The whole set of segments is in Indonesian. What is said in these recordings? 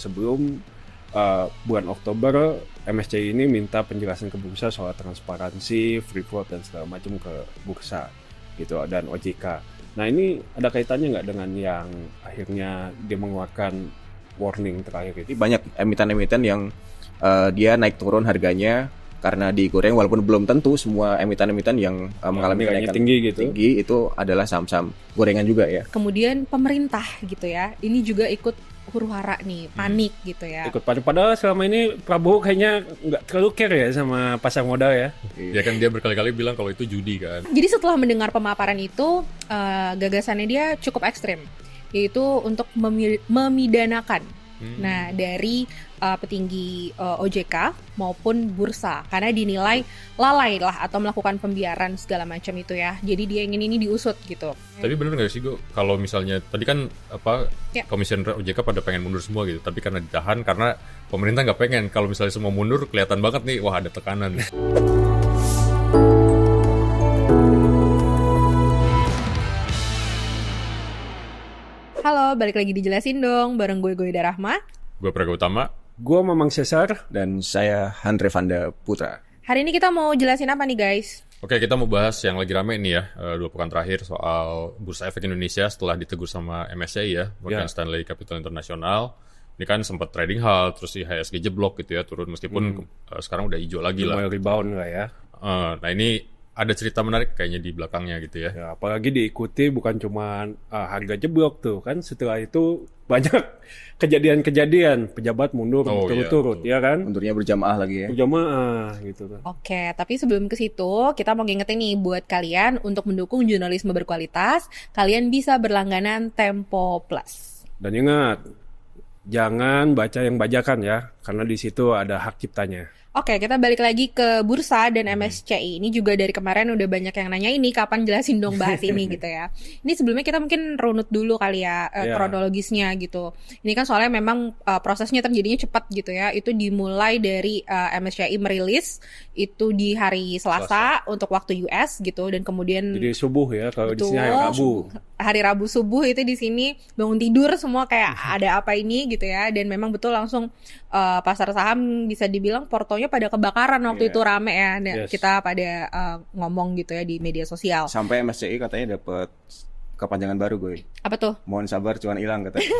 sebelum bulan Oktober MSCI ini minta penjelasan ke bursa soal transparansi, free float dan segala macam ke bursa gitu dan OJK. Nah ini ada kaitannya nggak dengan yang akhirnya dia mengeluarkan warning terakhir itu? Banyak emiten-emiten yang dia naik turun harganya karena digoreng, walaupun belum tentu semua emiten-emiten yang mengalami kenaikan tinggi itu adalah saham-saham gorengan juga ya. Kemudian pemerintah gitu ya, ini juga ikut huru-hara nih, panik gitu ya. Ikut panik, padahal selama ini Prabowo kayaknya nggak terlalu care ya sama pasar modal ya. Ya kan dia berkali-kali bilang kalau itu judi kan. Jadi setelah mendengar pemaparan itu, gagasannya dia cukup ekstrim, yaitu untuk memidanakan. Nah, dari petinggi OJK maupun bursa, karena dinilai lalai lah atau melakukan pembiaran segala macam itu ya. Jadi dia ingin ini diusut gitu. Tapi bener nggak sih Go, kalau misalnya tadi kan komisioner OJK pada pengen mundur semua gitu, tapi karena ditahan karena pemerintah nggak pengen. Kalau misalnya semua mundur kelihatan banget nih, wah ada tekanan. Halo, balik lagi dijelasin dong bareng gue Goida Rahma. Gue Praga Utama. Gue Mamang Cesar. Dan saya Andre Vanda Putra. Hari ini kita mau jelasin apa nih guys? Oke, kita mau bahas yang lagi rame nih ya, 2 pekan terakhir soal Bursa Efek Indonesia setelah ditegur sama MSCI ya, Morgan Stanley Capital International. Ini kan sempat trading halt, terus IHSG jeblok gitu ya, turun meskipun sekarang udah hijau lagi lah. Mulai rebound lah ya. Nah ini ada cerita menarik kayaknya di belakangnya gitu ya. Ya, apalagi diikuti bukan cuma harga jeblok tuh kan, setelah itu banyak kejadian-kejadian pejabat mundur berturut-turut ya kan. Mundurnya berjamaah lagi ya. Berjamaah gitu. Oke, tapi sebelum ke situ kita mau ngingetin nih buat kalian untuk mendukung jurnalisme berkualitas, kalian bisa berlangganan Tempo Plus. Dan ingat, jangan baca yang bajakan ya, karena di situ ada hak ciptanya. Oke, kita balik lagi ke bursa dan MSCI. Ini juga dari kemarin udah banyak yang nanya ini kapan jelasin dong bahas ini gitu ya. Ini sebelumnya kita mungkin runut dulu kali ya kronologisnya gitu. Ini kan soalnya memang prosesnya terjadinya cepat gitu ya. Itu dimulai dari MSCI merilis itu di hari Selasa untuk waktu US gitu, dan kemudian jadi subuh ya, kalau di sini hari Rabu. Hari Rabu subuh itu di sini bangun tidur semua kayak ada apa ini gitu ya, dan memang betul langsung pasar saham bisa dibilang portonya pada kebakaran waktu itu, rame ya. Kita pada ngomong gitu ya di media sosial. Sampai MSCI katanya dapat kepanjangan baru gue. Apa tuh? Mohon sabar, cuan hilang katanya.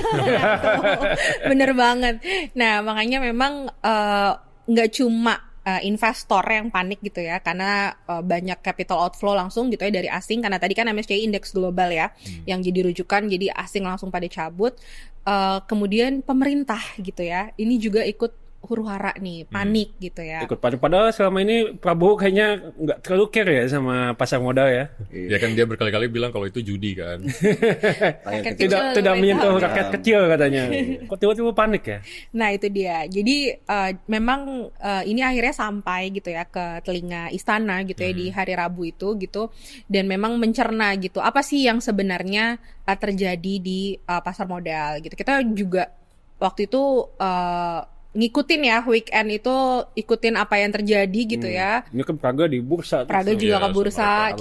Bener banget. Nah makanya memang nggak cuma investor yang panik gitu ya, karena banyak capital outflow langsung gitu ya dari asing, karena tadi kan MSCI indeks global ya yang jadi rujukan, jadi asing langsung pada cabut. Kemudian pemerintah gitu ya, ini juga ikut huru-hara nih, panik gitu ya. Ikut panik, padahal selama ini Prabowo kayaknya nggak terlalu care ya sama pasar modal ya. Ya kan dia berkali-kali bilang kalau itu judi kan. Tidak menyentuh rakyat kecil katanya. Kok tiba-tiba panik ya? Nah itu dia. Jadi memang ini akhirnya sampai gitu ya ke telinga istana gitu ya di hari Rabu itu gitu, dan memang mencerna gitu apa sih yang sebenarnya terjadi di pasar modal gitu. Kita juga waktu itu ngikutin ya, weekend itu ikutin apa yang terjadi gitu ya. Ini kan Praga di bursa. Praga juga ke bursa.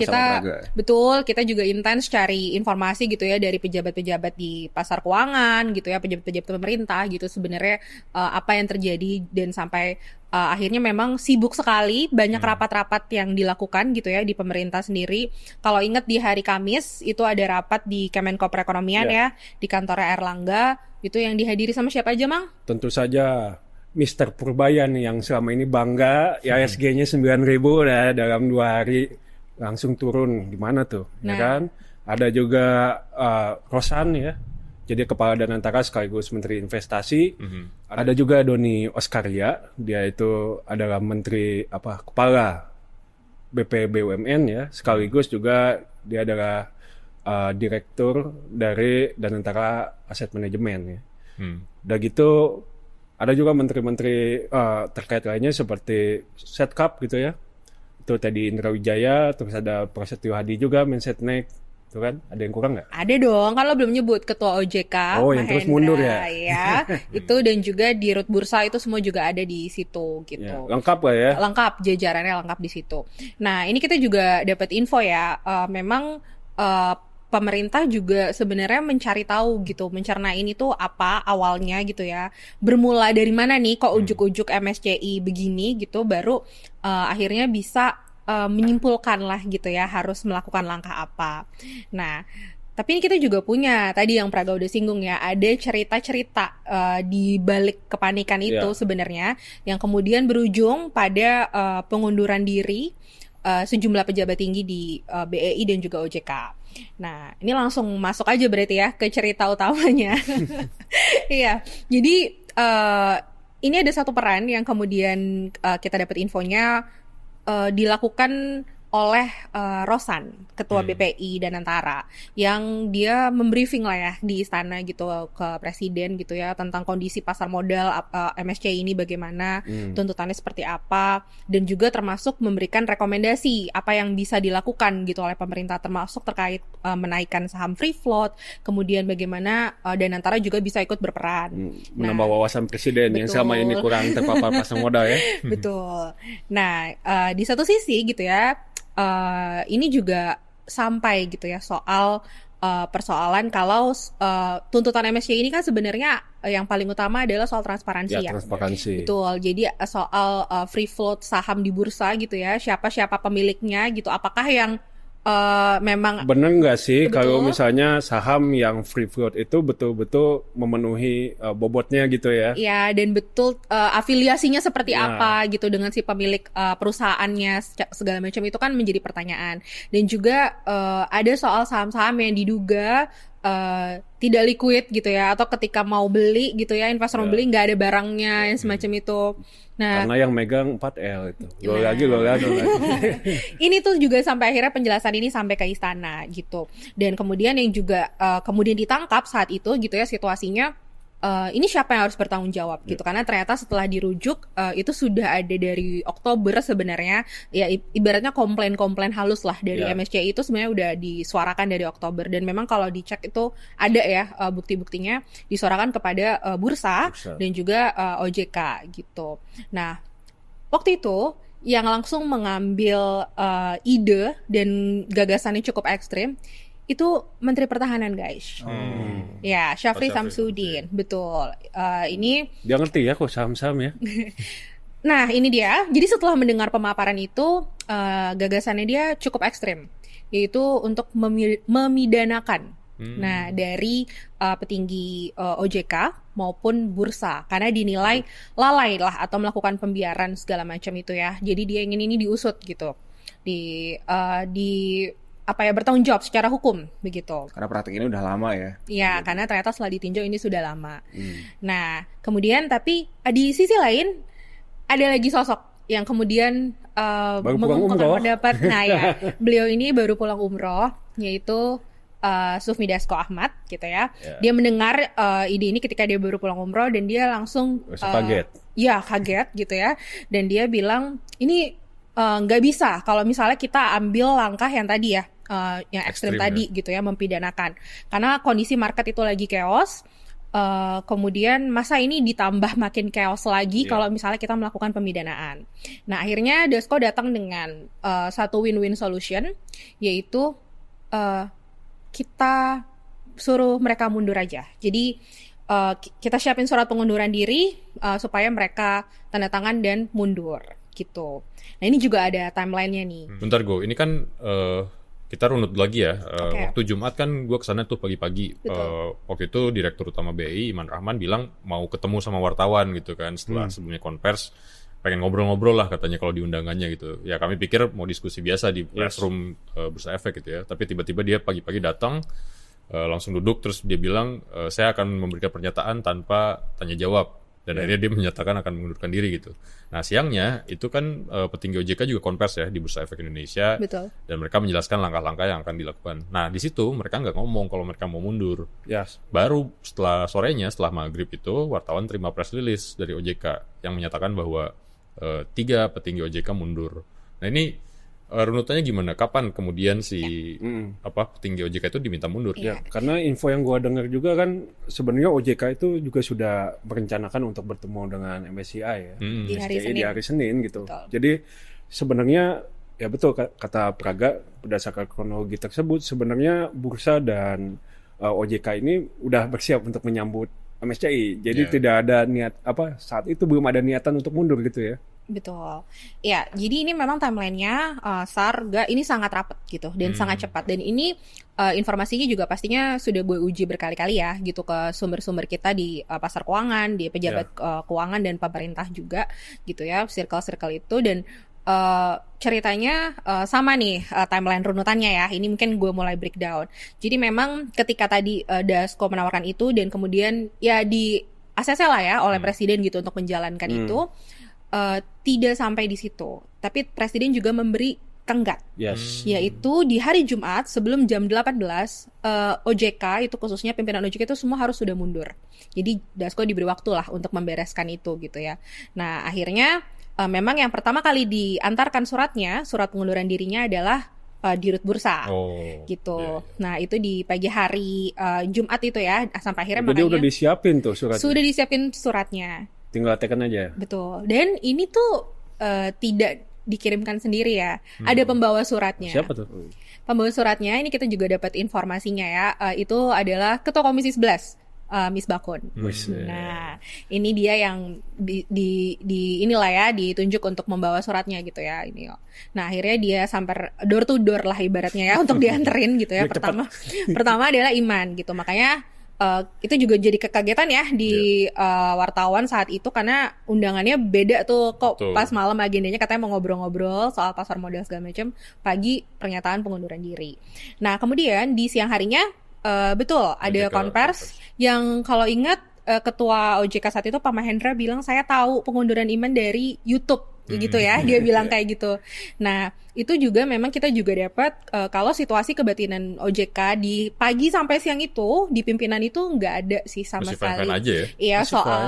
Kita juga intens cari informasi gitu ya dari pejabat-pejabat di pasar keuangan gitu ya, pejabat-pejabat pemerintah gitu sebenarnya apa yang terjadi, dan sampai akhirnya memang sibuk sekali, banyak rapat-rapat yang dilakukan gitu ya di pemerintah sendiri. Kalau ingat di hari Kamis itu ada rapat di Kemenko Perekonomian ya, di kantornya Erlangga, itu yang dihadiri sama siapa aja, Mang? Tentu saja Mr. Purbayan yang selama ini bangga IHSG-nya 9.000 ya, dalam 2 hari langsung turun. Gimana tuh? Ya kan? Ada juga Rosan ya, jadi Kepala Danantara sekaligus Menteri Investasi. Ada juga Doni Oskaria, dia itu adalah Menteri Kepala BP BUMN ya, sekaligus juga dia adalah Direktur dari Danantara Asset Management ya. Udah gitu ada juga menteri-menteri terkait lainnya seperti Setkap gitu ya. Itu tadi Indra Wijaya, terus ada Prasetyo Hadi juga, Mensetnek. Itu kan, ada yang kurang nggak? Ada dong, kan lo belum nyebut Ketua OJK, yang terus mundur ya? Itu, dan juga di Rut Bursa itu semua juga ada di situ gitu. Ya, lengkap lah ya? Lengkap, jajarannya lengkap di situ. Nah ini kita juga dapat info ya, memang pemerintah juga sebenarnya mencari tahu gitu, mencerna ini tuh apa awalnya gitu ya. Bermula dari mana nih kok ujuk-ujuk MSCI begini gitu, baru akhirnya bisa menyimpulkan lah gitu ya harus melakukan langkah apa. Nah, tapi ini kita juga punya tadi yang Praga udah singgung ya, ada cerita-cerita di balik kepanikan itu sebenarnya yang kemudian berujung pada pengunduran diri sejumlah pejabat tinggi di BEI dan juga OJK. Nah, ini langsung masuk aja berarti ya ke cerita utamanya. Iya, jadi ini ada satu peran yang kemudian kita dapat infonya dilakukan oleh Rosan, ketua BPI dan Antara, yang dia membriefing lah ya di istana gitu ke presiden gitu ya tentang kondisi pasar modal MSCI ini bagaimana, tuntutannya seperti apa, dan juga termasuk memberikan rekomendasi apa yang bisa dilakukan gitu oleh pemerintah, termasuk terkait menaikkan saham free float, kemudian bagaimana dan Antara juga bisa ikut berperan. Menambah wawasan presiden yang selama ini kurang terpapar pasar modal ya. Betul. Nah, di satu sisi gitu ya, ini juga sampai gitu ya soal persoalan kalau tuntutan MSCI ini kan sebenarnya yang paling utama adalah soal transparansi ya. Transparansi. Betul. Jadi soal free float saham di bursa gitu ya, siapa pemiliknya gitu, apakah yang memang bener nggak sih betul. Kalau misalnya saham yang free float itu betul-betul memenuhi bobotnya gitu ya? Ya, dan betul afiliasinya seperti apa gitu dengan si pemilik perusahaannya segala macam itu kan menjadi pertanyaan. Dan juga ada soal saham-saham yang diduga tidak liquid gitu ya, atau ketika mau beli gitu ya, investor mau beli nggak ada barangnya yang semacam itu. Nah, karena yang megang 4L itu. Lo Nah. lagi. Ini tuh juga sampai akhirnya penjelasan ini sampai ke istana gitu. Dan kemudian yang juga kemudian ditangkap saat itu gitu ya situasinya, ini siapa yang harus bertanggung jawab gitu. Karena ternyata setelah dirujuk itu sudah ada dari Oktober sebenarnya, ya ibaratnya komplain-komplain halus lah dari MSCI itu sebenarnya udah disuarakan dari Oktober. Dan memang kalau dicek itu ada ya bukti-buktinya disuarakan kepada bursa dan juga OJK gitu. Nah, waktu itu yang langsung mengambil ide dan gagasannya cukup ekstrim itu Menteri Pertahanan, guys. Ya, Syafri Samsudin, betul. Ini Dia ngerti ya kok saham-saham ya. Nah, ini dia. Jadi setelah mendengar pemaparan itu, gagasannya dia cukup ekstrim, yaitu untuk memidanakan. Nah, dari petinggi OJK maupun bursa, karena dinilai lalai lah atau melakukan pembiaran segala macam itu ya. Jadi dia ingin ini diusut gitu, di bertanggung jawab secara hukum begitu. Karena praktik ini udah lama ya. Iya, karena ternyata setelah ditinjau ini sudah lama. Nah, kemudian tapi di sisi lain ada lagi sosok yang kemudian mengungkapkan pendapat. Nah ya, beliau ini baru pulang umroh, yaitu Sufmi Dasko Ahmad gitu ya. Dia mendengar ide ini ketika dia baru pulang umroh dan dia langsung kaget. Ya, kaget gitu ya. Dan dia bilang ini nggak bisa kalau misalnya kita ambil langkah yang tadi ya, yang ekstrim tadi gitu ya, mempidanakan. Karena kondisi market itu lagi chaos. Kemudian masa ini ditambah makin chaos lagi kalau misalnya kita melakukan pemidanaan. Nah, akhirnya Dasko datang dengan satu win-win solution, yaitu kita suruh mereka mundur aja. Jadi kita siapin surat pengunduran diri supaya mereka tanda tangan dan mundur gitu. Nah, ini juga ada timelinenya nih. Bentar Go, ini kan kita runut lagi ya. Waktu Jumat kan gue kesana tuh pagi-pagi. Waktu itu Direktur Utama BI Iman Rahman bilang mau ketemu sama wartawan gitu kan setelah sebelumnya konvers, pengen ngobrol-ngobrol lah katanya kalau di undangannya gitu. Ya kami pikir mau diskusi biasa di press room Bursa Efek gitu ya. Tapi tiba-tiba dia pagi-pagi datang, langsung duduk, terus dia bilang saya akan memberikan pernyataan tanpa tanya jawab. Dan akhirnya dia menyatakan akan mengundurkan diri gitu. Nah, siangnya itu kan petinggi OJK juga konvers ya di Bursa Efek Indonesia. Betul. Dan mereka menjelaskan langkah-langkah yang akan dilakukan. Nah, di situ mereka nggak ngomong kalau mereka mau mundur. Baru setelah sorenya, setelah maghrib itu, wartawan terima press release dari OJK yang menyatakan bahwa 3 petinggi OJK mundur. Nah, ini runutannya gimana? Kapan kemudian petinggi OJK itu diminta mundur? Ya, karena info yang gua dengar juga kan sebenarnya OJK itu juga sudah merencanakan untuk bertemu dengan MSCI ya. Di hari Senin. Di hari Senin gitu. Betul. Jadi sebenarnya Ya betul kata Praga, berdasarkan kronologi tersebut sebenarnya bursa dan OJK ini udah bersiap untuk menyambut MSCI. Jadi tidak ada niat saat itu belum ada niatan untuk mundur gitu ya. Betul. Ya, jadi ini memang timelinenya Sarga ini sangat rapat gitu dan sangat cepat, dan ini informasinya juga pastinya sudah gue uji berkali-kali ya gitu ke sumber-sumber kita di pasar keuangan, di pejabat keuangan dan pemerintah juga gitu ya, circle-circle itu. Dan ceritanya sama nih timeline runutannya ya. Ini mungkin gue mulai breakdown. Jadi memang ketika tadi Dasko menawarkan itu dan kemudian ya di ACC lah ya oleh presiden gitu untuk menjalankan itu, tidak sampai di situ. Tapi presiden juga memberi tenggat. Yes. Yaitu di hari Jumat sebelum jam 18 OJK itu, khususnya pimpinan OJK itu semua harus sudah mundur. Jadi Dasko diberi waktu lah untuk membereskan itu gitu ya. Nah, akhirnya memang yang pertama kali diantarkan surat pengunduran dirinya adalah Dirut Bursa gitu. Nah, itu di pagi hari Jumat itu ya, sampai akhirnya jadi makanya udah disiapin tuh suratnya. Sudah disiapin suratnya. Tinggal tekan aja. Betul. Dan ini tuh tidak dikirimkan sendiri ya. Ada pembawa suratnya. Siapa tuh? Pembawa suratnya ini kita juga dapat informasinya ya. Itu adalah Ketua Komisi 11. Miss Bakun. Nah, ini dia yang inilah ya ditunjuk untuk membawa suratnya gitu ya ini. Nah, akhirnya dia sampai door to door lah ibaratnya ya untuk dianterin gitu ya. Pertama adalah Iman gitu. Makanya itu juga jadi kekagetan ya di wartawan saat itu, karena undangannya beda tuh kok. Pas malam agendanya katanya mau ngobrol-ngobrol soal pasar modal segala macam, pagi pernyataan pengunduran diri. Nah, kemudian di siang harinya betul ada konvers yang kalau ingat ketua OJK saat itu Pak Mahendra bilang, saya tahu pengunduran Iman dari YouTube gitu ya, dia bilang kayak gitu. Nah, itu juga memang kita juga dapat kalau situasi kebatinan OJK di pagi sampai siang itu di pimpinan itu nggak ada sih sama sekali. Aja ya? Iya, soal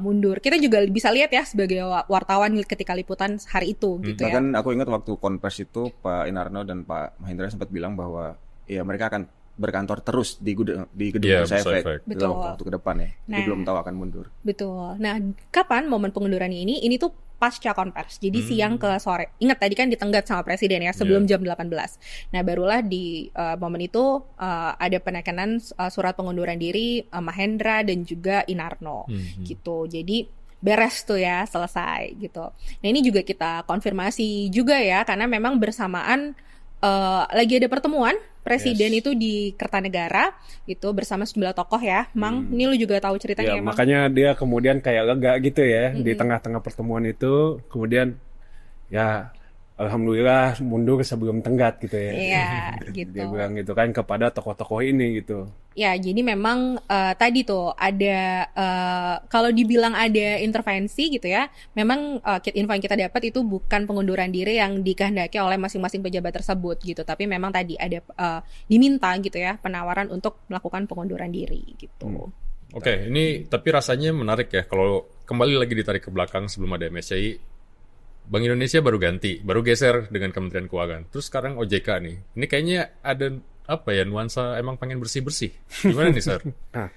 mundur. Kita juga bisa lihat ya sebagai wartawan ketika liputan hari itu gitu ya. Bahkan aku ingat waktu konvers itu Pak Inarno dan Pak Mahendra sempat bilang bahwa ya mereka akan berkantor terus di gedung Bursa Efek dalam waktu ke depan ya. Jadi belum tahu akan mundur. Betul. Nah, kapan momen pengundurannya ini? Ini tuh pasca konvers. Jadi siang ke sore. Ingat tadi kan ditenggat sama presiden ya sebelum jam 18. Nah, barulah di momen itu ada penekanan surat pengunduran diri Mahendra dan juga Inarno gitu. Jadi beres tuh ya, selesai gitu. Nah, ini juga kita konfirmasi juga ya, karena memang bersamaan lagi ada pertemuan presiden itu di Kertanegara itu bersama sejumlah tokoh ya. Mang, ini lu juga tahu ceritanya ya, makanya dia kemudian kayak lega gitu ya di tengah-tengah pertemuan itu, kemudian ya alhamdulillah mundur sebelum tenggat gitu ya. Iya, gitu. Dia bilang gitu kan kepada tokoh-tokoh ini gitu. Ya, jadi memang tadi tuh ada kalau dibilang ada intervensi gitu ya, memang info yang kita dapat itu bukan pengunduran diri yang dikehendaki oleh masing-masing pejabat tersebut gitu, tapi memang tadi ada diminta gitu ya penawaran untuk melakukan pengunduran diri gitu. Oke, ini tapi rasanya menarik ya kalau kembali lagi ditarik ke belakang sebelum ada MSCI. Bank Indonesia baru geser dengan Kementerian Keuangan. Terus sekarang OJK nih. Ini kayaknya ada nuansa emang pengen bersih-bersih. Gimana nih, Sir? Nah,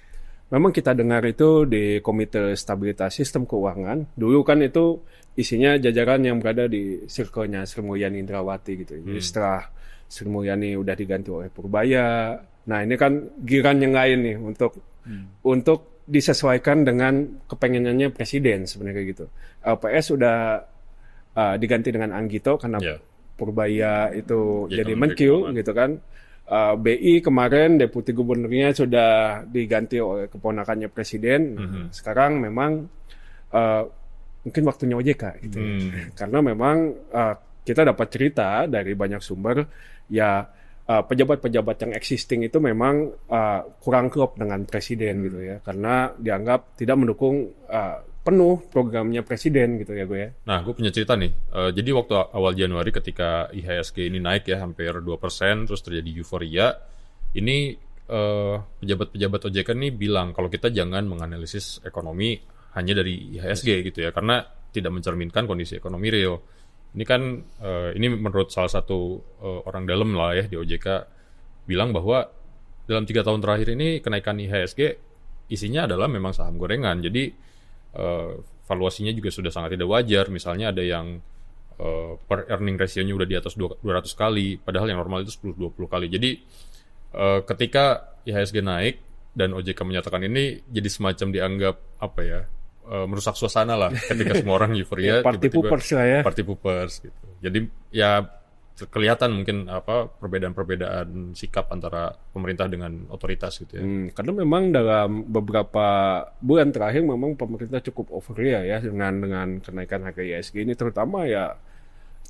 memang kita dengar itu di Komite Stabilitas Sistem Keuangan. Dulu kan itu isinya jajaran yang berada di circle-nya Sri Mulyani Indrawati gitu. Jadi setelah Sri Mulyani udah diganti oleh Purbaya. Nah, ini kan giliran yang lain nih untuk disesuaikan dengan kepengenannya presiden sebenarnya gitu. LPS udah diganti dengan Anggito karena Purbaya itu jadi Menkyu gitu kan. BI kemarin deputi gubernurnya sudah diganti oleh keponakannya presiden. Sekarang memang mungkin waktunya OJK gitu ya. Karena memang kita dapat cerita dari banyak sumber ya, pejabat-pejabat yang existing itu memang kurang klop dengan presiden gitu ya, karena dianggap tidak mendukung penuh programnya presiden gitu ya gue ya. Nah, gue punya cerita nih. Jadi waktu awal Januari ketika IHSG ini naik ya hampir 2%, terus terjadi euforia. Ini pejabat-pejabat OJK nih bilang kalau kita jangan menganalisis ekonomi hanya dari IHSG gitu ya, karena tidak mencerminkan kondisi ekonomi real. Ini kan ini menurut salah satu orang dalam lah ya di OJK bilang bahwa dalam 3 tahun terakhir ini kenaikan IHSG isinya adalah memang saham gorengan. Jadi valuasinya juga sudah sangat tidak wajar. Misalnya ada yang per earning ratio-nya udah di atas 200 kali, padahal yang normal itu 10-20 kali. Jadi ketika IHSG naik dan OJK menyatakan ini, jadi semacam dianggap apa ya, merusak suasana lah ketika semua orang euforia. Party poopers lah ya. Party poopers gitu. Jadi ya kelihatan mungkin apa perbedaan sikap antara pemerintah dengan otoritas gitu ya. Karena memang dalam beberapa bulan terakhir memang pemerintah cukup euforia ya dengan kenaikan harga IHSG ini, terutama ya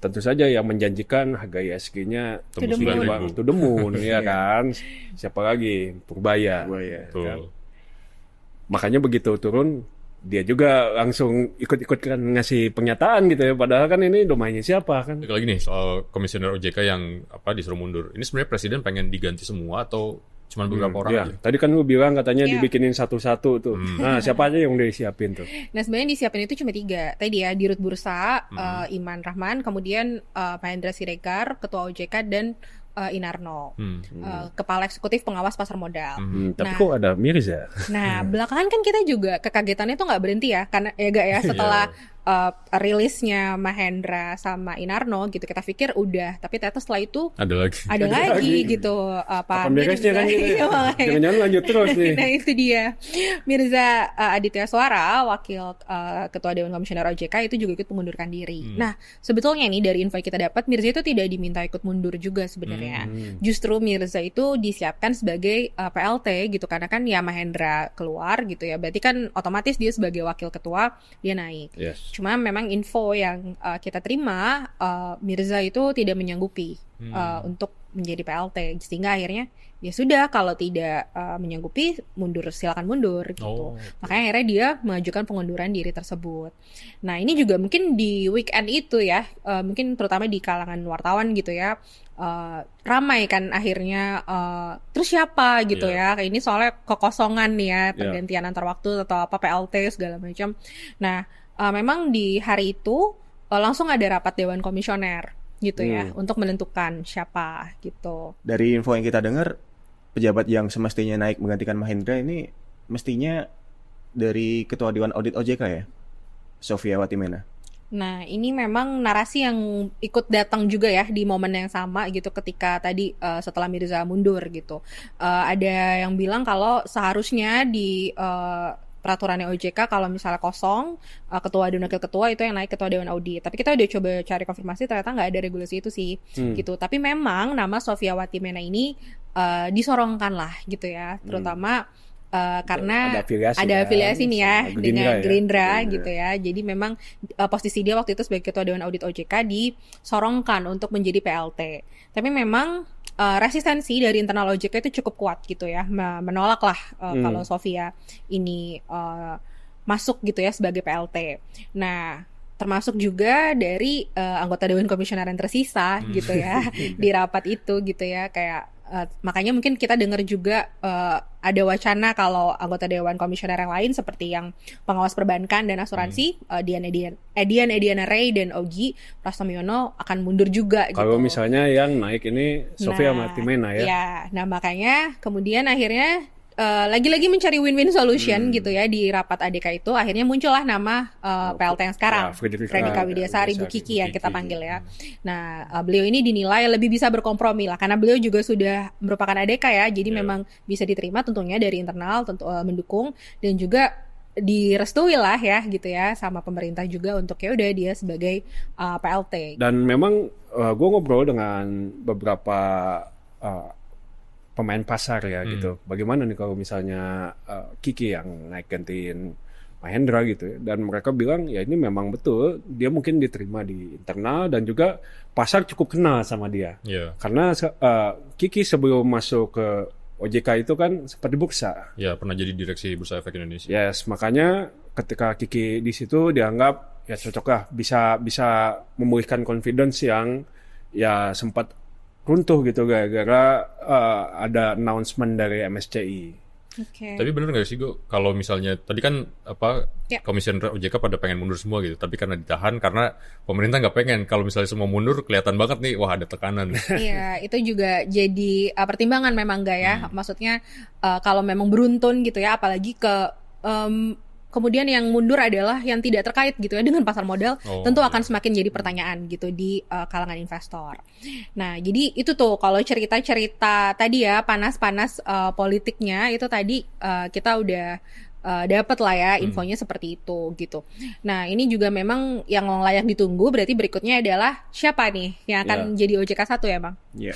tentu saja yang menjanjikan harga IHSG-nya to the moon ya kan. Siapa lagi? Purbaya. Kan? Makanya begitu turun dia juga langsung ikut-ikut kan ngasih pernyataan gitu ya, padahal kan ini domainnya siapa kan. Lagi nih soal komisioner OJK yang disuruh mundur. Ini sebenarnya presiden pengen diganti semua atau cuma beberapa orang aja? Tadi kan lu bilang katanya dibikinin satu-satu tuh. Nah, siapa aja yang udah disiapin tuh? Nah, sebenarnya disiapin itu cuma 3. Tadi ya, Dirut Bursa, Iman Rahman, kemudian Mahendra Siregar, Ketua OJK, dan Inarno, Kepala Eksekutif Pengawas Pasar Modal. Tapi kok ada Mirza? Nah, belakangan kan kita juga kekagetannya tuh nggak berhenti ya, karena setelah rilisnya Mahendra sama Inarno gitu, kita pikir udah, tapi ternyata setelah itu ada lagi gitu. Pak Mirza kan gitu. Jangan-jangan lanjut terus nih. Nah, itu dia. Mirza Aditya Suara, wakil Ketua Dewan Komisioner OJK, itu juga ikut mengundurkan diri. Nah, sebetulnya nih dari info yang kita dapat, Mirza itu tidak diminta ikut mundur juga sebenarnya. Justru Mirza itu disiapkan sebagai PLT gitu, karena kan ya Mahendra keluar gitu ya, berarti kan otomatis dia sebagai wakil ketua dia naik. Cuma memang info yang kita terima, Mirza itu tidak menyanggupi untuk menjadi PLT, sehingga akhirnya ya sudah, kalau tidak menyanggupi silakan mundur gitu. Makanya akhirnya dia mengajukan pengunduran diri tersebut. Nah, ini juga mungkin di weekend itu ya, mungkin terutama di kalangan wartawan gitu ya, ramai kan akhirnya terus siapa gitu ya, kayak ini soalnya kekosongan nih ya, pergantian antar waktu atau apa PLT segala macam. Nah, memang di hari itu langsung ada rapat Dewan Komisioner gitu ya, untuk menentukan siapa gitu. Dari info yang kita dengar, pejabat yang semestinya naik menggantikan Mahendra ini mestinya dari Ketua Dewan Audit OJK ya, Sofia Watimena. Nah, ini memang narasi yang ikut datang juga ya di momen yang sama gitu, ketika tadi setelah Mirza mundur gitu. Ada yang bilang kalau seharusnya di peraturannya OJK kalau misalnya kosong ketua dan wakil ketua itu yang naik ketua Dewan Audit. Tapi kita udah coba cari konfirmasi, ternyata nggak ada regulasi itu sih gitu. Tapi memang nama Sofia Watimena ini disorongkan lah gitu ya, terutama karena ada afiliasi nih ya dengan Gerindra gitu ya. Jadi memang posisi dia waktu itu sebagai Ketua Dewan Audit OJK disorongkan untuk menjadi PLT. Tapi memang resistensi dari internal OJK itu cukup kuat gitu ya, menolak lah kalau Sofia ini masuk gitu ya sebagai PLT. Nah, termasuk juga dari anggota Dewan Komisioner yang tersisa gitu ya di rapat itu gitu ya, kayak makanya mungkin kita dengar juga ada wacana kalau anggota Dewan Komisioner yang lain seperti yang pengawas perbankan dan asuransi, Ediana Ray dan Ogi Prastomoyono akan mundur juga gitu. Kalau misalnya yang naik ini Sofia Watimena ya. Ya, nah makanya kemudian akhirnya lagi-lagi mencari win-win solution gitu ya di rapat ADK itu, akhirnya muncullah nama PLT yang sekarang, Fredrika Widyasari Bu Kiki yang kita panggil ya. Nah, beliau ini dinilai lebih bisa berkompromi lah, karena beliau juga sudah merupakan ADK ya, jadi memang bisa diterima tentunya dari internal, tentu mendukung, dan juga direstui lah ya gitu ya sama pemerintah juga untuk ya udah dia sebagai PLT. Dan memang gue ngobrol dengan beberapa pemain pasar ya gitu. Bagaimana nih kalau misalnya Kiki yang naik gantiin Mahendra gitu ya. Dan mereka bilang ya ini memang betul, dia mungkin diterima di internal dan juga pasar cukup kenal sama dia. Karena Kiki sebelum masuk ke OJK itu kan sempat di bursa. Ya, pernah jadi direksi Bursa Efek Indonesia. Yes, makanya ketika Kiki di situ dianggap ya cocok lah, bisa memulihkan confidence yang ya sempat runtuh gitu gara-gara ada announcement dari MSCI. Tapi benar nggak sih Go, kalau misalnya tadi kan komisioner OJK pada pengen mundur semua gitu, tapi karena ditahan karena pemerintah nggak pengen. Kalau misalnya semua mundur kelihatan banget nih, wah ada tekanan. Iya, itu juga jadi pertimbangan memang nggak ya. Maksudnya kalau memang beruntun gitu ya, apalagi ke kemudian yang mundur adalah yang tidak terkait gitu ya dengan pasar modal, tentu akan semakin jadi pertanyaan gitu di kalangan investor. Nah, jadi itu tuh kalau cerita-cerita tadi ya panas-panas politiknya itu tadi kita udah dapat lah ya infonya seperti itu gitu. Nah, ini juga memang yang layak ditunggu, berarti berikutnya adalah siapa nih yang akan jadi OJK 1 ya Bang? Iya.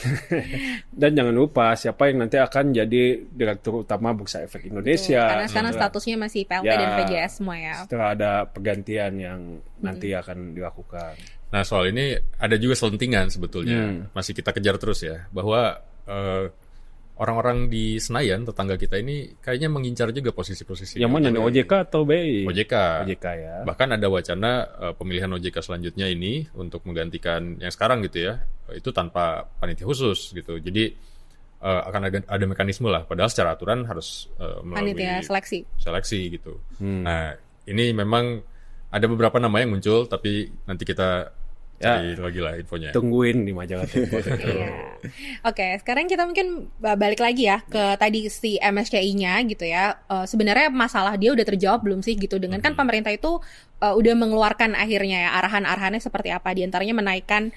Dan jangan lupa siapa yang nanti akan jadi Direktur Utama Bursa Efek Indonesia. Betul, karena sekarang statusnya masih PLT dan PJS semua ya. Setelah ada pergantian yang nanti akan dilakukan. Nah, soal ini ada juga selentingan sebetulnya. Masih kita kejar terus ya, bahwa orang-orang di Senayan, tetangga kita ini kayaknya mengincar juga posisi-posisi. Yang mana nih, OJK atau BI? OJK. OJK ya. Bahkan ada wacana pemilihan OJK selanjutnya ini untuk menggantikan yang sekarang gitu ya, itu tanpa panitia khusus gitu. Jadi akan ada mekanisme lah, padahal secara aturan harus melalui panitia seleksi gitu. Nah, ini memang ada beberapa nama yang muncul, tapi nanti kita cari lagi lah infonya. Tungguin di majalah Tempo. Oke, sekarang kita mungkin balik lagi ya ke tadi si MSCI-nya gitu ya. Sebenarnya masalah dia udah terjawab belum sih gitu dengan kan pemerintah itu udah mengeluarkan akhirnya ya arahan-arahannya seperti apa, diantaranya menaikkan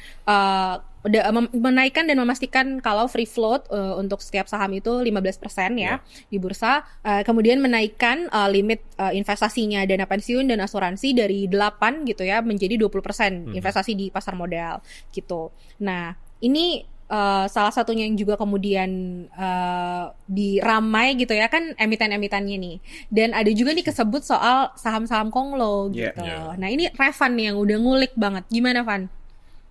dan memastikan kalau free float untuk setiap saham itu 15% ya di bursa, kemudian menaikkan limit investasinya dana pensiun dan asuransi dari 8 gitu ya menjadi 20% investasi di pasar modal gitu. Nah, ini salah satunya yang juga kemudian diramai gitu ya kan emiten-emitennya nih. Dan ada juga nih kesebut soal saham-saham Konglo gitu. Nah, ini Revan nih yang udah ngulik banget. Gimana, Van?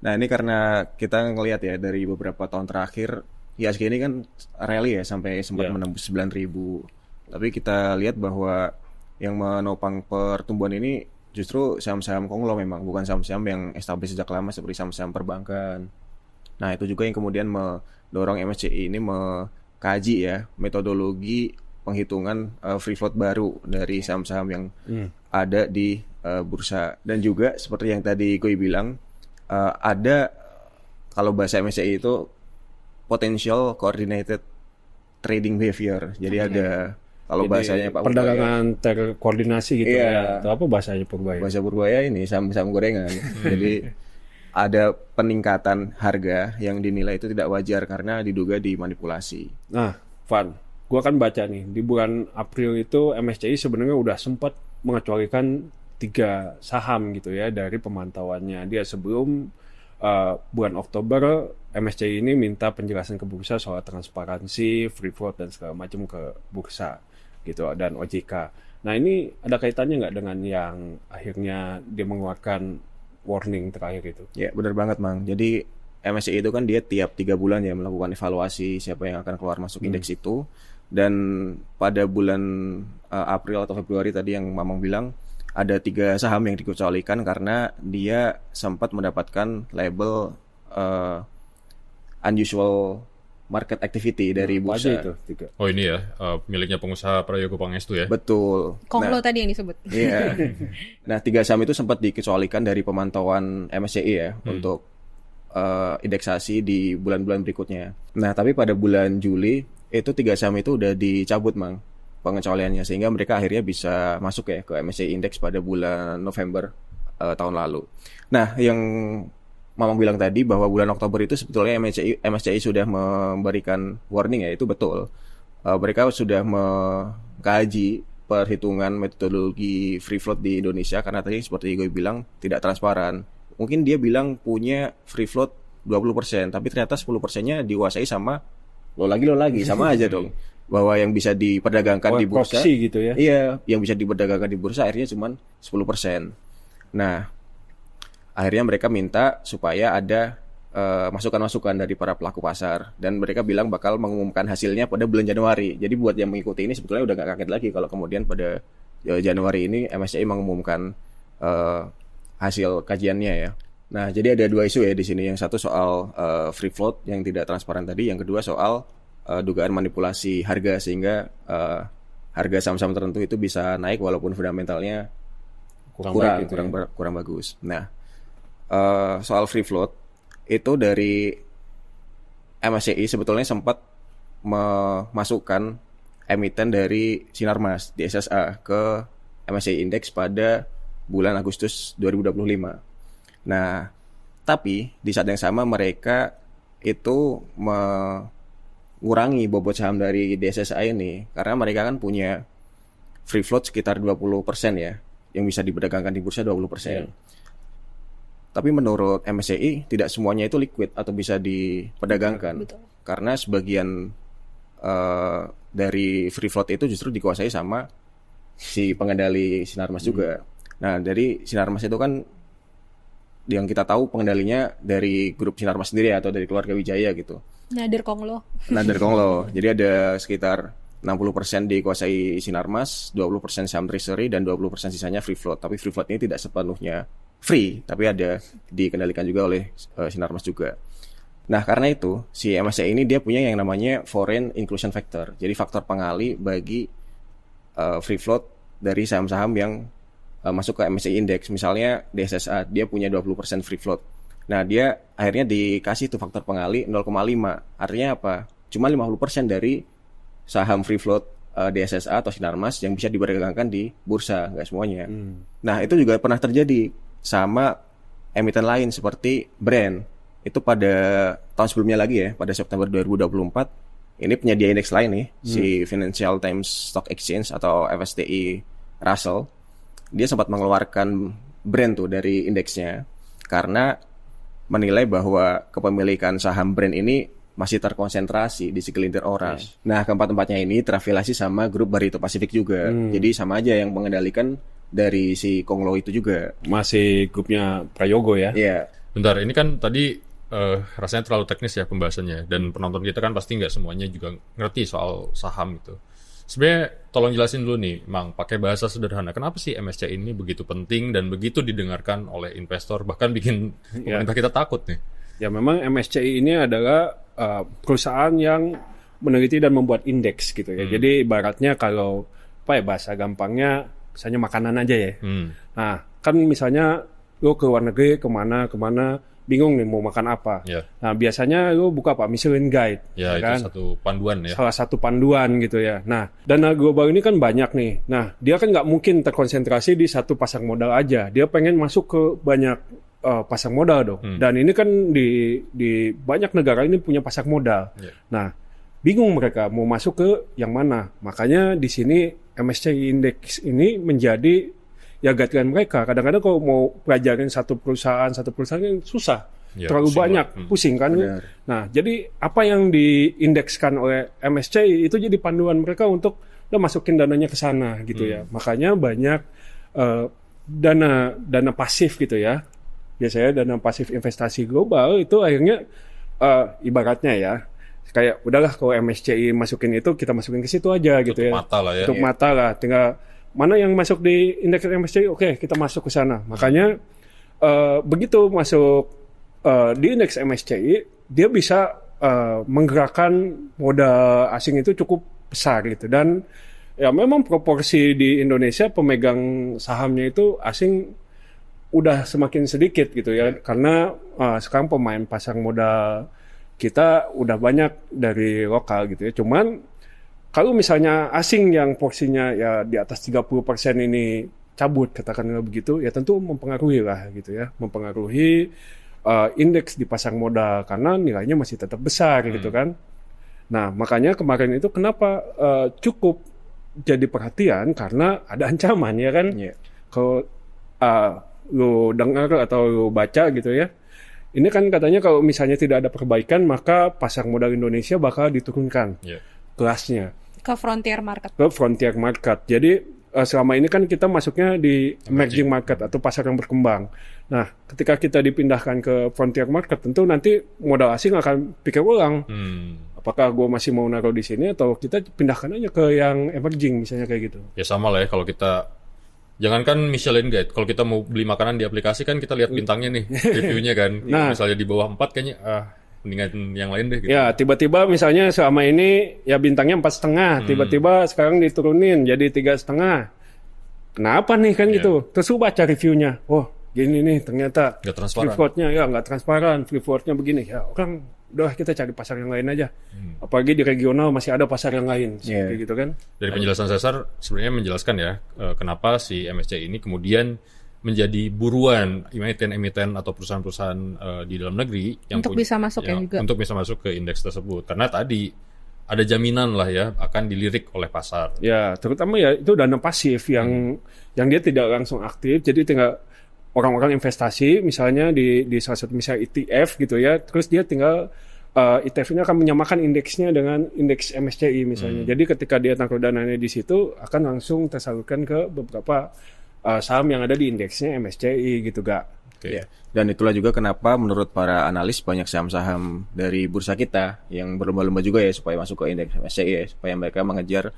Nah, ini karena kita ngelihat ya dari beberapa tahun terakhir IHSG ini kan rally ya sampai sempat menembus 9.000. Tapi kita lihat bahwa yang menopang pertumbuhan ini justru saham-saham Konglo memang, bukan saham-saham yang established sejak lama seperti saham-saham perbankan. Nah, itu juga yang kemudian mendorong MSCI ini mengkaji ya metodologi penghitungan free float baru dari saham-saham yang ada di bursa. Dan juga seperti yang tadi Koi bilang, ada kalau bahasa MSCI itu potential coordinated trading behavior. Jadi ada kalau bahasanya Pak perdagangan terkoordinasi gitu ya. Atau apa bahasanya Purbaya? Bahasa Purbaya ini saham-saham gorengan. Jadi ada peningkatan harga yang dinilai itu tidak wajar karena diduga dimanipulasi. Nah, Van, gua kan baca nih di bulan April itu MSCI sebenarnya udah sempat mengecualikan 3 saham gitu ya dari pemantauannya dia sebelum bulan Oktober. MSCI ini minta penjelasan ke bursa soal transparansi, free float dan segala macam ke bursa gitu dan OJK. Nah, ini ada kaitannya nggak dengan yang akhirnya dia mengeluarkan warning terakhir itu? Ya, benar banget, Mang. Jadi MSCI itu kan dia tiap 3 bulan ya melakukan evaluasi siapa yang akan keluar masuk indeks itu. Dan pada bulan April atau Februari tadi yang Mamang bilang ada 3 saham yang dikecualikan karena dia sempat mendapatkan label unusual market activity dari bursa. Itu, 3. Oh, ini ya, miliknya pengusaha Prayogo Pangestu ya? Betul. Konglo tadi yang disebut. Iya. Nah, 3 saham itu sempat dikecualikan dari pemantauan MSCI ya untuk indeksasi di bulan-bulan berikutnya. Nah, tapi pada bulan Juli itu 3 saham itu udah dicabut, Mang, pengecualiannya, sehingga mereka akhirnya bisa masuk ya ke MSCI Index pada bulan November tahun lalu. Nah, yang Mamang bilang tadi bahwa bulan Oktober itu sebetulnya MSCI sudah memberikan warning ya, itu betul. Mereka sudah mengkaji perhitungan metodologi free float di Indonesia karena tadi seperti gue bilang tidak transparan. Mungkin dia bilang punya free float 20%, tapi ternyata 10%-nya dikuasai sama lo lagi sama aja dong. Bahwa yang bisa diperdagangkan di bursa gitu ya. Iya, yang bisa diperdagangkan di bursa akhirnya cuma 10%. Nah, akhirnya mereka minta supaya ada masukan-masukan dari para pelaku pasar, dan mereka bilang bakal mengumumkan hasilnya pada bulan Januari. Jadi buat yang mengikuti ini sebetulnya udah gak kaget lagi kalau kemudian pada Januari ini MSCI mengumumkan hasil kajiannya ya. Nah, jadi ada 2 isu ya di sini. Yang satu soal free float yang tidak transparan tadi, yang kedua soal dugaan manipulasi harga sehingga harga saham-saham tertentu itu bisa naik walaupun fundamentalnya kurang bagus. Nah, soal free float itu dari MSCI sebetulnya sempat memasukkan emiten dari Sinarmas di SSA ke MSCI Index pada bulan Agustus 2025. Nah, tapi di saat yang sama mereka itu mengurangi bobot saham dari DSSI ini karena mereka kan punya free float sekitar 20% ya, yang bisa diperdagangkan di bursa 20%. Tapi menurut MSCI tidak semuanya itu liquid atau bisa diperdagangkan. Betul. Karena sebagian dari free float itu justru dikuasai sama si pengendali Sinarmas juga. Nah, dari Sinarmas itu kan yang kita tahu pengendalinya dari grup Sinarmas sendiri atau dari keluarga Wijaya gitu. Nader Konglo. Nader Konglo. Jadi ada sekitar 60% dikuasai Sinarmas, 20% saham treasury, dan 20% sisanya free float. Tapi free float ini tidak sepenuhnya free, tapi ada dikendalikan juga oleh Sinarmas juga. Nah, karena itu, si MSCI ini dia punya yang namanya Foreign Inclusion Factor. Jadi faktor pengali bagi free float dari saham-saham yang masuk ke MSCI Index. Misalnya DSSA, dia punya 20% free float. Nah, dia akhirnya dikasih tuh faktor pengali 0,5. Artinya apa? Cuma 50% dari saham free float DSSA atau Sinarmas yang bisa diperdagangkan di bursa, nggak semuanya. Nah, itu juga pernah terjadi sama emiten lain seperti Brand. Itu pada tahun sebelumnya lagi ya, pada September 2024, ini penyedia indeks lain nih, si Financial Times Stock Exchange atau FSTI Russell, dia sempat mengeluarkan Brand tuh dari indeksnya karena menilai bahwa kepemilikan saham Brand ini masih terkonsentrasi di segelintir orang. Nah, keempat-empatnya ini terafiliasi sama grup Barito Pacific juga. Jadi sama aja yang mengendalikan dari si Konglo itu juga. Masih grupnya Prayogo ya? Iya. Bentar, ini kan tadi rasanya terlalu teknis ya pembahasannya, dan penonton kita kan pasti nggak semuanya juga ngerti soal saham itu. Sebenarnya tolong jelasin dulu nih, Mang, pakai bahasa sederhana, kenapa sih MSCI ini begitu penting dan begitu didengarkan oleh investor, bahkan bikin pemerintah kita takut nih? Ya memang MSCI ini adalah perusahaan yang meneliti dan membuat indeks gitu ya. Jadi ibaratnya kalau bahasa gampangnya, misalnya makanan aja ya. Nah, kan misalnya lo ke luar negeri kemana bingung nih mau makan apa. Nah, biasanya lo buka Michelin Guide. Ya, itu kan? satu panduan ya. Salah satu panduan gitu ya. Nah, dana global ini kan banyak nih. Nah, dia kan nggak mungkin terkonsentrasi di satu pasar modal aja. Dia pengen masuk ke banyak pasar modal dong. Dan ini kan di banyak negara ini punya pasar modal. Nah, bingung mereka mau masuk ke yang mana. Makanya di sini MSCI Index ini menjadi ya guideline mereka. Kadang-kadang kalau mau pelajarin satu perusahaan yang susah, terlalu banyak, pusing kan. Benar. Nah, jadi apa yang diindekskan oleh MSCI itu jadi panduan mereka untuk masukin dananya ke sana gitu ya. Makanya banyak dana pasif gitu ya. Biasanya dana pasif investasi global itu akhirnya ibaratnya ya, kayak udahlah kalau MSCI masukin itu, kita masukin ke situ aja gitu ya. Mata lah ya. Tutup mata lah, tinggal mana yang masuk di indeks MSCI, oke, kita masuk ke sana. Makanya begitu masuk di indeks MSCI, dia bisa menggerakkan modal asing itu cukup besar gitu. Dan ya memang proporsi di Indonesia pemegang sahamnya itu asing udah semakin sedikit gitu ya. Karena sekarang pemain pasar modal kita udah banyak dari lokal gitu ya. Cuman kalau misalnya asing yang porsinya ya di atas 30% ini cabut, katakanlah begitu, ya tentu mempengaruhi lah gitu ya. Mempengaruhi indeks di pasar modal karena nilainya masih tetap besar gitu kan. Nah, makanya kemarin itu kenapa cukup jadi perhatian karena ada ancaman ya kan. Kalau lo dengar atau lo baca gitu ya. Ini kan katanya kalau misalnya tidak ada perbaikan maka pasar modal Indonesia bakal diturunkan kelasnya. Ke frontier market. Ke frontier market. Jadi selama ini kan kita masuknya di emerging market atau pasar yang berkembang. Nah, ketika kita dipindahkan ke frontier market, tentu nanti modal asing akan pikir ulang. Apakah gue masih mau naruh di sini atau kita pindahkan aja ke yang emerging misalnya kayak gitu. Ya sama lah ya, kalau kita jangankan Michelin Guide, kalau kita mau beli makanan di aplikasi kan kita lihat bintangnya nih, reviewnya kan. Nah, misalnya di bawah 4 kayaknya mendingan yang lain deh gitu. Ya, tiba-tiba misalnya selama ini ya bintangnya 4,5, tiba-tiba sekarang diturunin jadi 3,5. Kenapa nih kan gitu? Terus lu baca reviewnya, oh gini nih ternyata Nggak transparan. free float-nya ya nggak transparan, free float-nya begini. Ya orang udah kita cari pasar yang lain aja. Apalagi di regional masih ada pasar yang lain, seperti gitu kan. Dari penjelasan Cesar sebenarnya menjelaskan ya kenapa si MSCI ini kemudian menjadi buruan emiten atau perusahaan-perusahaan di dalam negeri yang untuk bisa masuk ya juga. Untuk bisa masuk ke indeks tersebut. Karena tadi ada jaminan lah ya akan dilirik oleh pasar. Ya, terutama ya itu dana pasif yang dia tidak langsung aktif, jadi tinggal orang-orang investasi misalnya di salah satu misalnya ETF gitu ya, terus dia tinggal ETF ini akan menyamakan indeksnya dengan indeks MSCI misalnya. Jadi ketika dia taruh dananya di situ akan langsung tersalurkan ke beberapa saham yang ada di indeksnya MSCI gitu, Gak? Ya. Dan itulah juga kenapa menurut para analis banyak saham-saham dari bursa kita yang berlomba-lomba juga ya supaya masuk ke indeks MSCI ya, supaya mereka mengejar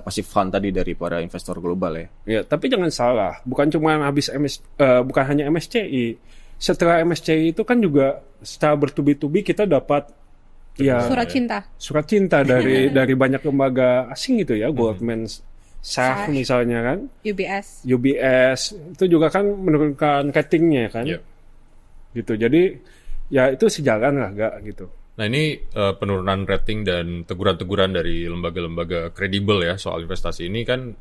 passive fund tadi dari para investor global ya. Ya, tapi jangan salah, bukan bukan hanya MSCI. Setelah MSCI itu kan juga secara bertubi-tubi kita dapat surat cinta dari banyak lembaga asing gitu ya, Goldman Sachs misalnya kan, UBS itu juga kan menurunkan ratingnya kan, gitu. Jadi ya itu sejalan lah gak gitu. Nah ini penurunan rating dan teguran-teguran dari lembaga-lembaga kredibel ya soal investasi ini kan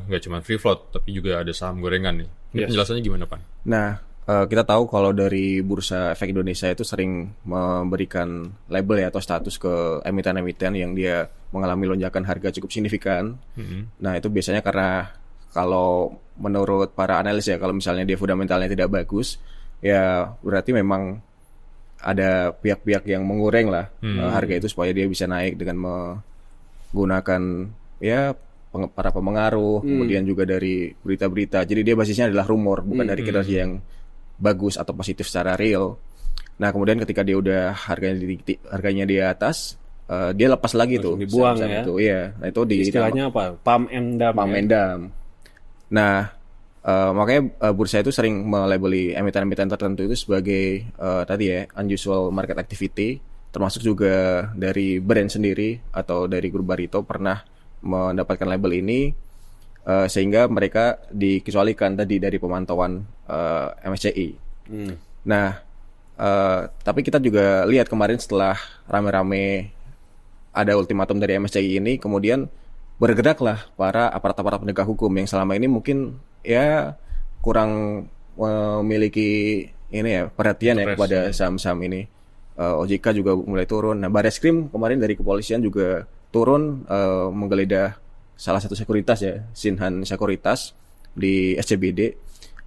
nggak cuma free float tapi juga ada saham gorengan nih. Ini penjelasannya gimana Pak? Nah kita tahu kalau dari Bursa Efek Indonesia itu sering memberikan label ya atau status ke emiten-emiten yang dia mengalami lonjakan harga cukup signifikan. Nah itu biasanya karena kalau menurut para analis ya, kalau misalnya dia fundamentalnya tidak bagus, ya berarti memang ada pihak-pihak yang menggoreng lah harga itu supaya dia bisa naik dengan menggunakan ya para pemengaruh, kemudian juga dari berita-berita. Jadi dia basisnya adalah rumor, bukan dari kinerja yang bagus atau positif secara real. Nah kemudian ketika dia udah harganya di atas, dia lepas lagi tuh dibuang ya. Itu, iya. Nah itu istilahnya apa? Pump and dump. Nah makanya bursa itu sering melabeli emiten-emiten tertentu itu sebagai tadi ya unusual market activity, termasuk juga dari brand sendiri atau dari grup Barito pernah mendapatkan label ini. Sehingga mereka dikecualikan tadi dari pemantauan MSCI. Nah, tapi kita juga lihat kemarin setelah rame-rame ada ultimatum dari MSCI ini, kemudian bergeraklah para aparat-aparat penegak hukum yang selama ini mungkin ya kurang memiliki ini ya perhatian ya kepada saham-saham ini. OJK juga mulai turun. Nah, Barreskrim kemarin dari kepolisian juga turun menggeledah salah satu sekuritas ya, Sinhan Sekuritas di SCBD.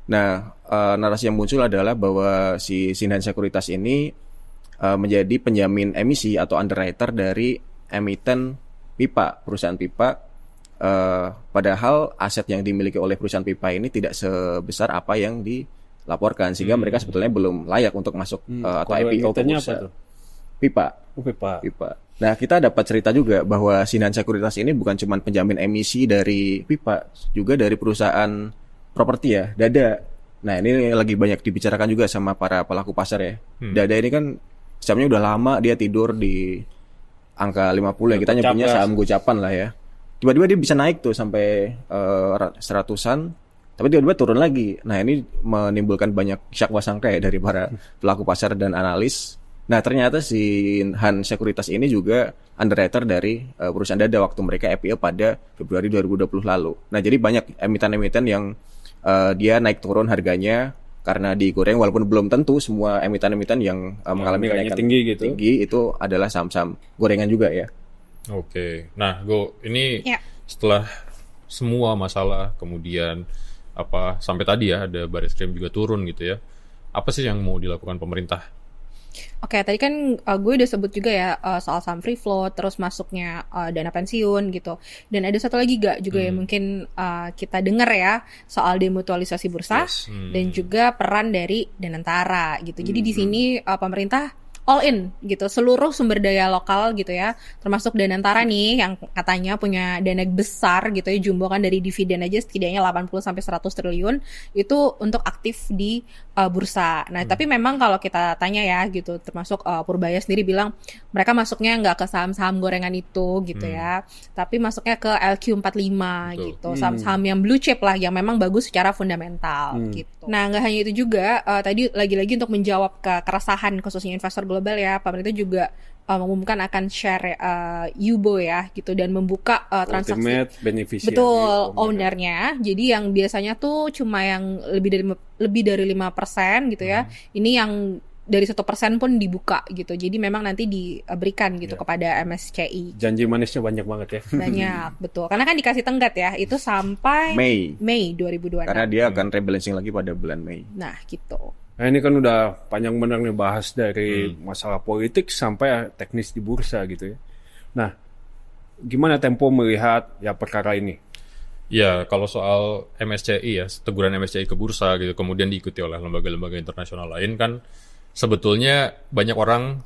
Nah, narasi yang muncul adalah bahwa si Sinhan Sekuritas ini menjadi penjamin emisi atau underwriter dari emiten pipa, perusahaan pipa. Padahal aset yang dimiliki oleh perusahaan pipa ini tidak sebesar apa yang dilaporkan, sehingga mereka sebetulnya belum layak untuk masuk atau IPO ke bursa. Pipa. Nah, kita dapat cerita juga bahwa Sinhan Sekuritas ini bukan cuma penjamin emisi dari pipa, juga dari perusahaan properti ya, Dada. Nah, ini lagi banyak dibicarakan juga sama para pelaku pasar ya. Dada ini kan sahamnya udah lama dia tidur di angka 50 ya. Kita nyebutnya saham gocapan lah ya. Tiba-tiba dia bisa naik tuh sampai 100-an, tapi tiba-tiba turun lagi. Nah, ini menimbulkan banyak syak wasangka ya dari para pelaku pasar dan analis. Nah ternyata si Han Sekuritas ini juga underwriter dari perusahaan Dada waktu mereka IPO pada Februari 2020 lalu. Nah jadi banyak emiten-emiten yang dia naik turun harganya karena digoreng, walaupun belum tentu semua emiten-emiten yang mengalami kenaikan tinggi itu adalah saham-saham gorengan juga ya. Oke, nah ini setelah semua masalah kemudian sampai tadi ya ada Barreskrim juga turun gitu ya. Apa sih yang mau dilakukan pemerintah? Oke, tadi kan gue udah sebut juga ya soal saham free float, terus masuknya dana pensiun gitu. Dan ada satu lagi juga yang mungkin kita dengar ya soal demutualisasi bursa dan juga peran dari Danantara gitu. Jadi di sini pemerintah all in gitu, seluruh sumber daya lokal gitu ya, termasuk Danantara nih yang katanya punya dana besar gitu ya, jumbo kan dari dividen aja setidaknya 80-100 triliun itu untuk aktif di bursa. Nah tapi memang kalau kita tanya ya gitu, termasuk Purbaya sendiri bilang mereka masuknya nggak ke saham-saham gorengan itu gitu ya, tapi masuknya ke LQ45 gitu, saham-saham yang blue chip lah yang memang bagus secara fundamental gitu. Nah nggak hanya itu juga, tadi lagi-lagi untuk menjawab keresahan khususnya investor global ya, pemerintah juga mengumumkan akan share UBO ya gitu, dan membuka transaksi Ultimate beneficiary betul ownernya. Jadi yang biasanya tuh cuma yang lebih dari 5% gitu ya. Ini yang dari 1% pun dibuka gitu. Jadi memang nanti diberikan gitu kepada MSCI. Janji manisnya banyak banget ya. Banyak, betul. Karena kan dikasih tenggat ya, itu sampai Mei 2026. Karena dia akan rebalancing lagi pada bulan Mei. Nah, gitu. Nah ini kan udah panjang benar nih bahas dari masalah politik sampai teknis di bursa gitu ya. Nah, gimana Tempo melihat ya perkara ini? Ya, kalau soal MSCI ya, teguran MSCI ke bursa gitu, kemudian diikuti oleh lembaga-lembaga internasional lain kan, sebetulnya banyak orang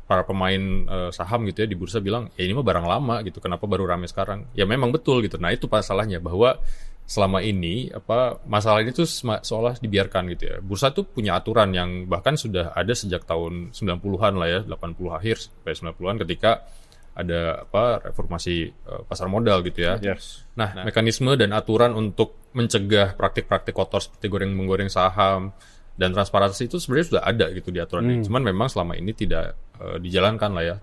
para pemain saham gitu ya di bursa bilang, ya ini mah barang lama gitu, kenapa baru rame sekarang? Ya memang betul gitu. Nah itu masalahnya, bahwa selama ini masalah ini tuh seolah dibiarkan gitu ya. Bursa tuh punya aturan yang bahkan sudah ada sejak tahun 90-an lah ya, 80 akhir sampai 90-an ketika ada reformasi pasar modal gitu ya. Yes. Nah, mekanisme dan aturan untuk mencegah praktik-praktik kotor seperti menggoreng saham dan transparansi itu sebenarnya sudah ada gitu di aturan ini. Cuman memang selama ini tidak dijalankan lah ya.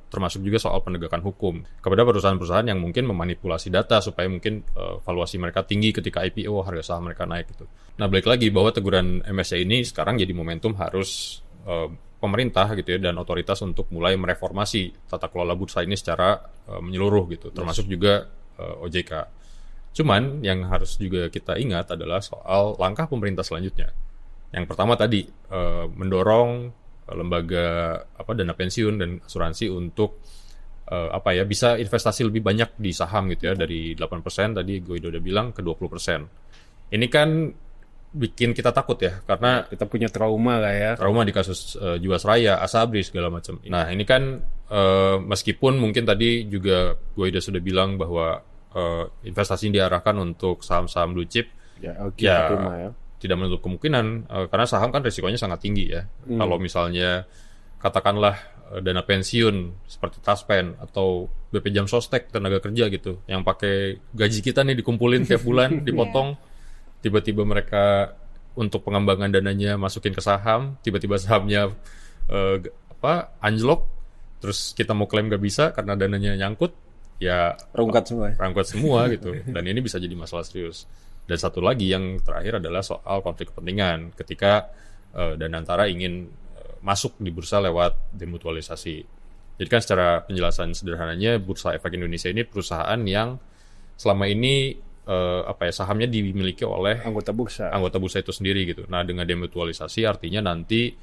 Termasuk juga soal penegakan hukum kepada perusahaan-perusahaan yang mungkin memanipulasi data supaya mungkin valuasi mereka tinggi ketika IPO, harga saham mereka naik gitu. Nah, balik lagi bahwa teguran MSCI ini sekarang jadi momentum harus pemerintah gitu ya dan otoritas untuk mulai mereformasi tata kelola bursa ini secara menyeluruh gitu, termasuk juga OJK. Cuman yang harus juga kita ingat adalah soal langkah pemerintah selanjutnya. Yang pertama tadi mendorong lembaga dana pensiun dan asuransi untuk bisa investasi lebih banyak di saham gitu ya, dari 8% tadi Guido udah bilang ke 20%. Ini kan bikin kita takut ya, karena kita punya trauma lah ya. Trauma di kasus Jiwasraya, Asabri segala macam. Nah, ini kan meskipun mungkin tadi juga Guido sudah bilang bahwa investasi diarahkan untuk saham-saham blue chip. Ya. Tidak menutup kemungkinan karena saham kan risikonya sangat tinggi ya. Kalau misalnya katakanlah dana pensiun seperti Taspen atau BP Jam Sostek tenaga kerja gitu yang pakai gaji kita nih dikumpulin tiap bulan dipotong, tiba-tiba mereka untuk pengembangan dananya masukin ke saham, tiba-tiba sahamnya anjlok, terus kita mau klaim gak bisa karena dananya nyangkut, ya rangkut semua gitu. Dan ini bisa jadi masalah serius. Dan satu lagi yang terakhir adalah soal konflik kepentingan ketika Danantara ingin masuk di bursa lewat demutualisasi. Jadi kan secara penjelasan sederhananya, Bursa Efek Indonesia ini perusahaan yang selama ini sahamnya dimiliki oleh anggota bursa itu sendiri gitu. Nah, dengan demutualisasi artinya nanti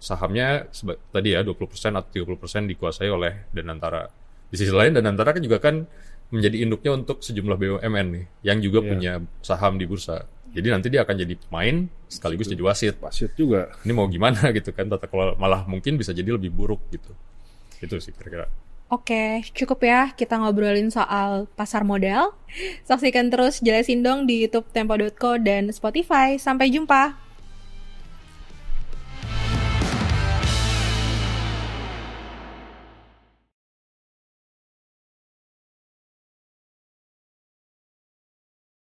sahamnya tadi ya 20% atau 30% dikuasai oleh Danantara. Di sisi lain Danantara kan juga kan menjadi induknya untuk sejumlah BUMN nih yang juga punya saham di bursa. Jadi nanti dia akan jadi pemain sekaligus jadi wasit. Wasit juga. Ini mau gimana gitu kan, tata kelola malah mungkin bisa jadi lebih buruk gitu. Itu sih kira-kira. Oke, cukup ya kita ngobrolin soal pasar modal. Saksikan terus Jelasin Dong di YouTube Tempo.co dan Spotify. Sampai jumpa.